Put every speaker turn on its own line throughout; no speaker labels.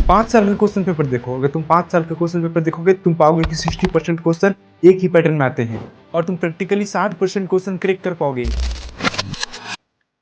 5 साल का question paper देखो। अगर तुम 5 साल का क्वेश्चन पेपर देखोगे तुम पाओगे कि 60% क्वेश्चन एक ही पैटर्न में आते हैं और तुम प्रैक्टिकली 60% क्वेश्चन क्रैक कर पाओगे।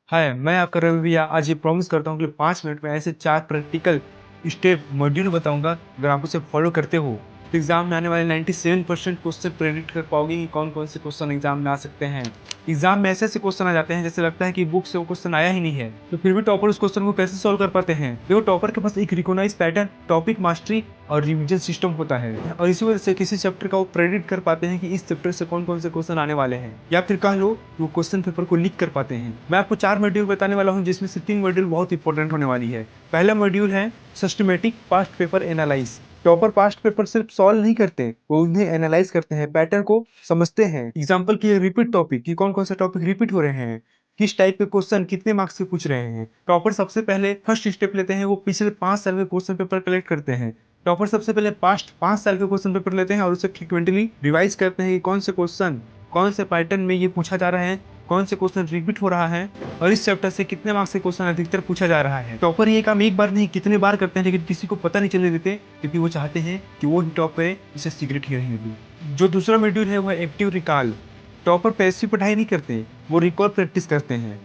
हाय, मैं आपका रवि भैया। आज ये प्रॉमिस करता हूँ कि 5 मिनट में ऐसे 4 प्रैक्टिकल स्टेप मॉड्यूल बताऊंगा। अगर आप उसे फॉलो करते हो तो एग्जाम में आने वाले 97% क्वेश्चन प्रेडिक्ट कर पाओगे कि कौन कौन से क्वेश्चन एग्जाम में आ सकते हैं। एग्जाम में ऐसे ऐसे क्वेश्चन आ जाते हैं जैसे लगता है कि बुक से वो क्वेश्चन आया ही नहीं है, तो फिर भी टॉपर उस क्वेश्चन को कैसे सॉल्व कर पाते हैं। देखो, टॉपर के पास एक रिकॉग्नाइज पैटर्न, टॉपिक मास्टरी और रिवीजन सिस्टम होता है और इसी वजह से किसी चैप्टर का वो प्रेडिक्ट कर पाते हैं कि इस चैप्टर से कौन कौन से क्वेश्चन आने वाले हैं, या फिर कह लो वो क्वेश्चन पेपर को लीक कर पाते हैं। मैं आपको 4 मॉड्यूल बताने वाला हूं जिसमें से 3 मॉड्यूल बहुत इंपॉर्टेंट होने वाली है। पहला मॉड्यूल है systematic past paper analyse. Topper past paper सिर्फ सॉल्व नहीं करते, वो उन्हें एनालाइज करते हैं, पैटर्न को समझते हैं। एग्जांपल की रिपीट टॉपिक की कौन कौन से टॉपिक रिपीट हो रहे हैं, किस टाइप के क्वेश्चन कितने मार्क्स के पूछ रहे हैं। टॉपर सबसे पहले फर्स्ट स्टेप लेते हैं, वो पिछले 5 साल के क्वेश्चन पेपर कलेक्ट करते हैं। टॉपर सबसे पहले पास्ट 5 साल के क्वेश्चन पेपर लेते हैं और उसे फ्रिक्वेंटली रिवाइज करते हैं कि कौन से क्वेश्चन कौन से पैटर्न में ये पूछा जा रहा है, कौन से क्वेश्चन रिपीट हो रहा है और इस चैप्टर से कितने मार्क्स के क्वेश्चन अधिकतर पूछा जा रहा है। टॉपर ये काम एक बार नहीं कितने बार करते हैं, लेकिन किसी को पता नहीं चलने देते क्योंकि वो चाहते हैं कि वो ही टॉप करे, इसे सीक्रेट ही रहने दो। जो दूसरा मॉड्यूल है वो है एक्टिव रिकॉल। टॉपर पैसिव पढ़ाई नहीं करते, वो रिकॉल प्रैक्टिस करते हैं।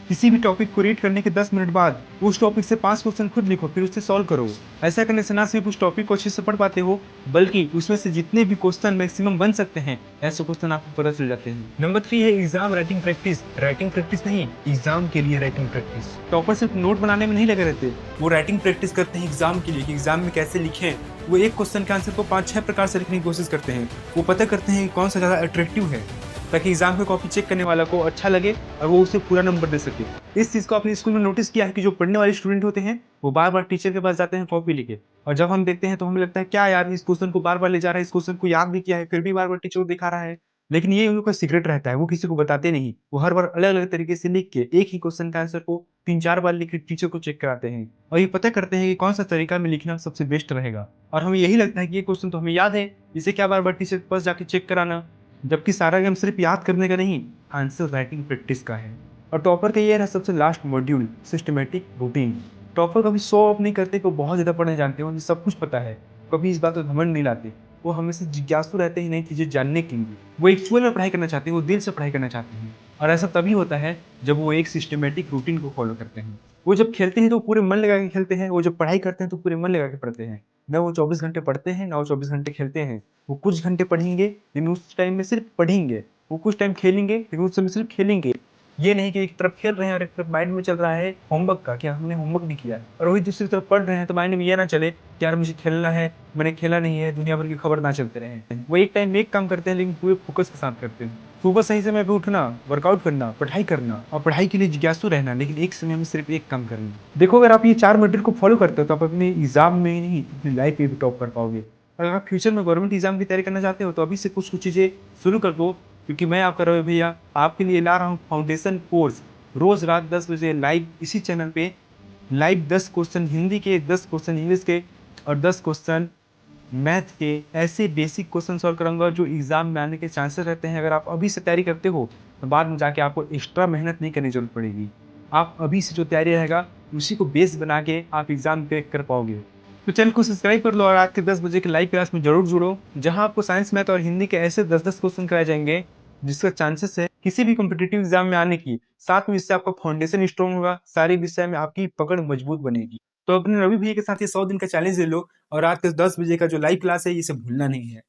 किसी भी टॉपिक को रीड करने के 10 मिनट बाद उस टॉपिक से 5 क्वेश्चन खुद लिखो, फिर उससे सॉल्व करो। ऐसा करने से ना सिर्फ उस टॉपिक को अच्छे से पढ़ पाते हो, बल्कि उसमें से जितने भी क्वेश्चन मैक्सिमम बन सकते हैं ऐसे क्वेश्चन आपको पता चल जाते हैं। नंबर 3 है exam writing practice. Writing practice नहीं, एग्जाम के लिए राइटिंग प्रैक्टिस। टॉपर सिर्फ नोट बनाने में नहीं लगे रहते, वो राइटिंग प्रैक्टिस करते हैं एग्जाम के लिए कि एग्जाम में कैसे लिखें। वो एक क्वेश्चन के आंसर को 5-6 प्रकार से लिखने की कोशिश करते हैं। वो पता करते हैं कौन सा ज़्यादा अट्रैक्टिव है, ताकि एग्जाम में कॉपी चेक करने वाला को अच्छा लगे और वो उसे पूरा नंबर दे सके। इस चीज़ को अपने स्कूल में नोटिस किया है कि जो पढ़ने वाले स्टूडेंट होते हैं वो बार बार टीचर के पास जाते हैं कॉपी लेके, और जब हम देखते हैं तो हमें लगता है क्या यार इस क्वेश्चन को बार बार ले जा रहा है, इस क्वेश्चन को याद भी किया है फिर भी बार बार टीचर को दिखा रहा है। लेकिन ये उन लोग का सीक्रेट रहता है, वो किसी को बताते नहीं। वो हर बार अलग अलग तरीके से लिख के एक ही क्वेश्चन का आंसर को 3-4 बार लिख के टीचर को चेक कराते हैं और ये पता करते हैं कि कौन सा तरीका में लिखना सबसे बेस्ट रहेगा। और हमें यही लगता है कि ये क्वेश्चन तो हमें याद है, इसे क्या बार बार टीचर के पास जाके चेक कराना। जबकि सारा गेम सिर्फ याद करने का नहीं, आंसर राइटिंग प्रैक्टिस का है। और टॉपर का ये रहा सबसे last module, systematic routine. Topper कभी शो ऑफ नहीं करते कि वो बहुत ज़्यादा पढ़ने जानते हैं, उन्हें सब कुछ पता है। कभी इस बात पर घमंड नहीं लाते, वो हमेशा जिज्ञासु रहते हैं नई चीज़ें जानने के लिए। वो एक्चुअल में पढ़ाई करना चाहते हैं, वो दिल से पढ़ाई करना चाहते हैं। और ऐसा तभी होता है जब वो एक सिस्टमैटिक रूटीन को फॉलो करते हैं। वो जब खेलते हैं तो पूरे मन लगा के खेलते हैं, वो जब पढ़ाई करते हैं तो पूरे मन लगा के पढ़ते हैं। ना वो 24 घंटे पढ़ते हैं, ना वो 24 घंटे खेलते हैं। वो कुछ घंटे पढ़ेंगे लेकिन उस टाइम में सिर्फ पढ़ेंगे, वो कुछ टाइम खेलेंगे लेकिन उस समय सिर्फ खेलेंगे। ये नहीं कि एक तरफ खेल रहे हैं और एक तरफ माइंड में चल रहा है होमवर्क का, क्या हमने होमवर्क नहीं किया है, और वही दूसरी तरफ पढ़ रहे हैं तो माइंड में ये ना चले कि यार मुझे खेलना है, मैंने खेला नहीं है, दुनिया भर की खबर ना चलते रहे। वो एक टाइम में एक काम करते हैं लेकिन पूरे फोकस के साथ करते हैं। सुबह सही समय पे उठना, वर्कआउट करना, पढ़ाई करना और पढ़ाई के लिए जिज्ञासु रहना, लेकिन एक समय में सिर्फ एक काम करना। देखो, अगर आप ये 4 मॉड्यूल को फॉलो करते हो तो आप अपने एग्जाम में ही नहीं अपनी लाइफ में भी टॉप कर पाओगे। अगर आप फ्यूचर में गवर्नमेंट एग्जाम की तैयारी करना चाहते हो तो अभी से कुछ कुछ चीज़ें शुरू कर दो, क्योंकि मैं आपका रवि भैया आपके लिए ला रहा हूँ फाउंडेशन कोर्स। रोज रात 10 बजे लाइव इसी चैनल पे लाइव 10 क्वेश्चन हिंदी के, 10 क्वेश्चन इंग्लिश के और 10 क्वेश्चन मैथ के ऐसे बेसिक क्वेश्चन सॉल्व कराऊंगा जो एग्जाम में आने के चांसेस रहते हैं। अगर आप अभी से तैयारी करते हो तो बाद में जाके आपको एक्स्ट्रा मेहनत नहीं करनी जरूरत पड़ेगी। आप अभी से जो तैयारी रहेगा उसी को बेस बना के आप एग्जाम क्रैक कर पाओगे। तो चैनल को सब्सक्राइब कर लो और रात के 10 बजे के लाइव क्लास में जरूर जुड़ो, जहां आपको साइंस, मैथ और हिंदी के ऐसे 10-10 क्वेश्चन कराए जाएंगे जिसका चांसेस है किसी भी कॉम्पिटिटिव एग्जाम में आने की। साथ में इससे आपका फाउंडेशन स्ट्रॉन्ग होगा, सारे विषय में आपकी पकड़ मजबूत बनेगी। तो अपने रवि भैया के साथ ये 100 दिन का चैलेंज ले लो और रात के 10 बजे का जो लाइव क्लास है इसे भूलना नहीं है।